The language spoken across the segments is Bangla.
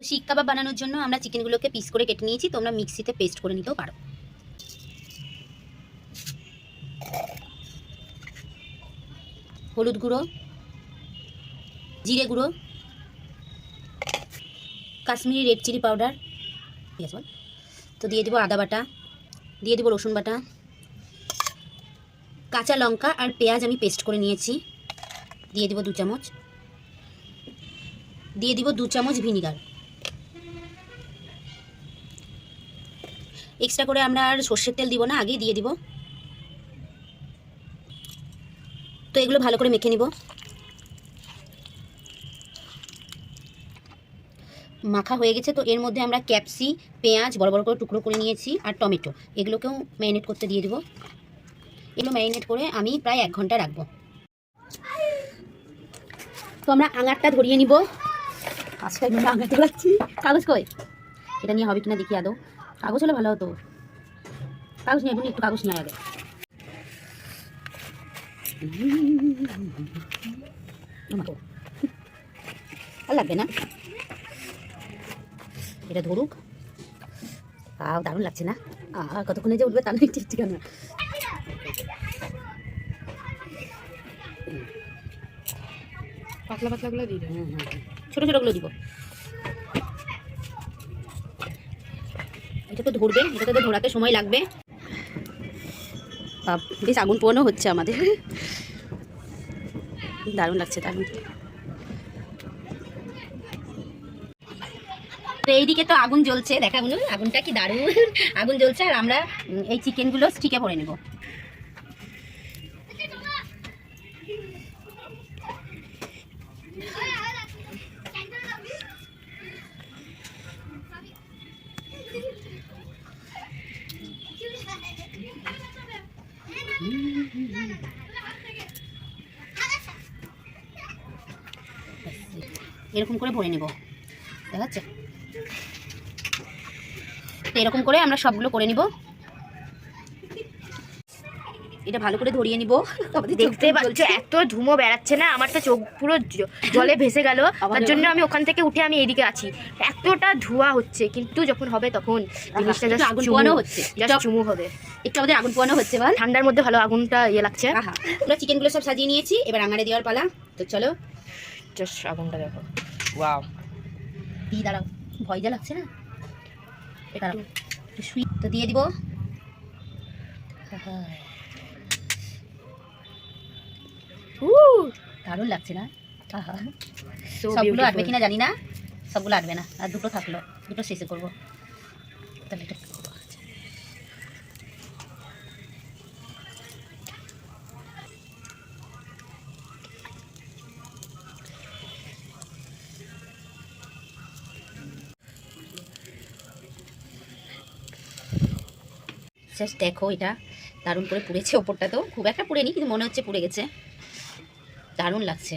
শিক কাবাব বানানোর জন্য আমরা চিকেনগুলোকে পিস করে কেটে নিয়েছি, তোমরা মিক্সিতে পেস্ট করে নিতেও পারো। হলুদ গুঁড়ো, জিরে গুঁড়ো, কাশ্মীরি রেড চিলি পাউডার, ঠিক আছে। তো দিয়ে দেবো আদা বাটা, দিয়ে দেবো রসুন বাটা, কাঁচা লঙ্কা আর পেঁয়াজ আমি পেস্ট করে নিয়েছি, দিয়ে দেবো 2 চামচ, দিয়ে দিব 2 চামচ ভিনিগার। এক্সট্রা করে আমরা আর সর্ষের তেল দিব না, আগেই দিয়ে দিব। তো এগুলো ভালো করে মেখে নিব। মাখা হয়ে গেছে, তো এর মধ্যে আমরা ক্যাপসি, পেঁয়াজ বড় বড় করে টুকরো করে নিয়েছি আর টমেটো, এগুলোকেও ম্যারিনেট করতে দিয়ে দিব। এগুলো ম্যারিনেট করে আমি প্রায় 1 ঘন্টা রাখবো। তো আমরা আঙারটা ধরিয়ে নিব। আজকে আঙার ধরাচ্ছি, কাগজ কই, এটা নিয়ে হবে কিনা দেখি আদৌ। কাগজ হলে ভালো হতো, কাগজ নিয়ে একটু কাগজ নিয়ে আগে। আর লাগবে না, এটা ধরুক। তাও দারুণ লাগছে না, কতক্ষণে যে উঠবে তা নয় ঠিক ঠিকানা। পাতলা পাতলাগুলো দিয়ে দেবো, ছোটো ছোটোগুলো দিব। এটা তো ধরবে, এটা তো ধরাতে সময় লাগবে। বেশ আগুন পোয়ানো হচ্ছে আমাদের, দারুণ লাগছে দারুণ। তো এইদিকে তো আগুন জ্বলছে, দেখা আগুনটা কি দারুণ আগুন জ্বলছে। আর আমরা এই চিকেনগুলো স্টিকে ভরে নেব। এরকম করে ভরে নেব, দেখা যাচ্ছে। তো এরকম করে আমরা সবগুলো করে নিব। এটা ভালো করে ধরিয়ে নিব। দেখতে পাচ্ছ এত ধুমো বেড়াচ্ছে না, আমার তো চোখ পুরো জলে ভেসে গেল। তার জন্য আমি ওখান থেকে উঠে আমি এইদিকে আছি, এতটা ধোঁয়া হচ্ছে। কিন্তু যখন হবে তখন জিনিসটা জাস্ট আগুন পোয়ানো হচ্ছে, জাস্ট চুমু হবে। একটু আমাদের আগুন পোয়ানো হচ্ছে, বল ঠান্ডার মধ্যে ভালো আগুনটা ইয়ে লাগছে। আমরা চিকেনগুলো সব সাজিয়ে নিয়েছি, এবার আঙারে দেওয়ার পালা। তো চলো, জাস্ট আগুনটা দেখো, ওয়াও। দিয়ে দাঁড়াও, ভয় যা লাগছে না, এটা সুইট তো দিয়ে দিব। দারুণ লাগছে না? সবগুলো আটবে কিনা জানি না, সবগুলো আটবে না, আর দুটো থাকলো, দুটো শেষে করবো। তাহলে এটা জাস্ট দেখো, এটা দারুণ করে পুড়েছে। ওপরটা তো খুব একটা পুড়েনি, কিন্তু মনে হচ্ছে পুড়ে গেছে, দারুণ লাগছে।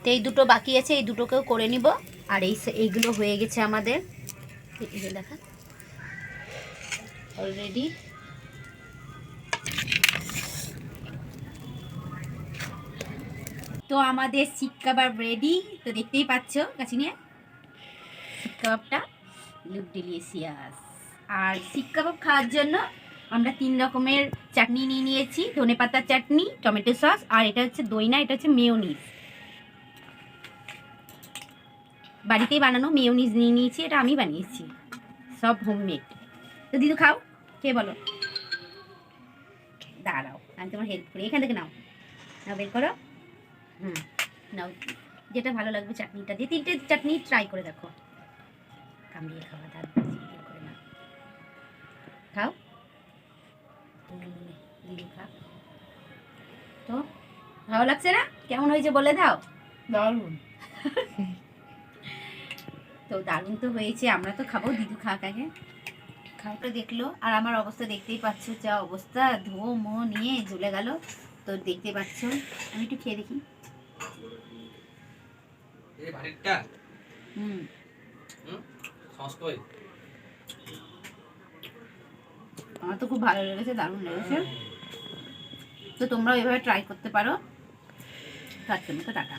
তো এই দুটো বাকি আছে, এই দুটোকেও করে নিব। আর এইগুলো হয়ে গেছে আমাদের, দেখা অলরেডি। তো আমাদের শিক কাবাব রেডি। তো দেখতেই পাচ্ছ কাছে নিয়ে শিক কাবাবটা, লুক ডিলিশিয়াস। আর শিক কাবাব খাওয়ার জন্য আমরা 3 রকমের চাটনি নিয়ে নিয়েছি, ধনেপাতার চাটনি, টমেটো সস, আর এটা হচ্ছে দই না, এটা হচ্ছে মেয়োনিজ, বাড়িতেই বানানো মেয়োনিজ নিয়ে নিয়েছি। এটা আমি বানিয়েছি, সব হোমমেড। তো দিদু খাও, কে বলো। দাঁড়াও আমি তোমার হেল্প করি, এখান থেকে নাও, নাও বের করো। নাও, যেটা ভালো লাগবে চাটনিটা দিয়ে। 3টে চাটনি ট্রাই করে দেখো, কামড়িয়ে খাওয়া দারুণ করে না। খাও, দিদু খাও। তো ভালো লাগছে না? কেমন হয়েছে বলে দাও। দারুণ। তো দারুণ তো হয়েছে, আমরা তো খাবো, দিদু খাক আগে। খাওয়াটা দেখলো, আর আমার অবস্থা দেখতেই পাচ্ছ, যা অবস্থা, ধোঁ মো নিয়ে জ্বলে গেল। তো দেখতে পাচ্ছ, আমি একটু খেয়ে দেখি। আমার তো খুব ভালো লেগেছে, দারুণ লেগেছে। তো তোমরাও এভাবে ট্রাই করতে পারো। তো আজকের মতো টাটা।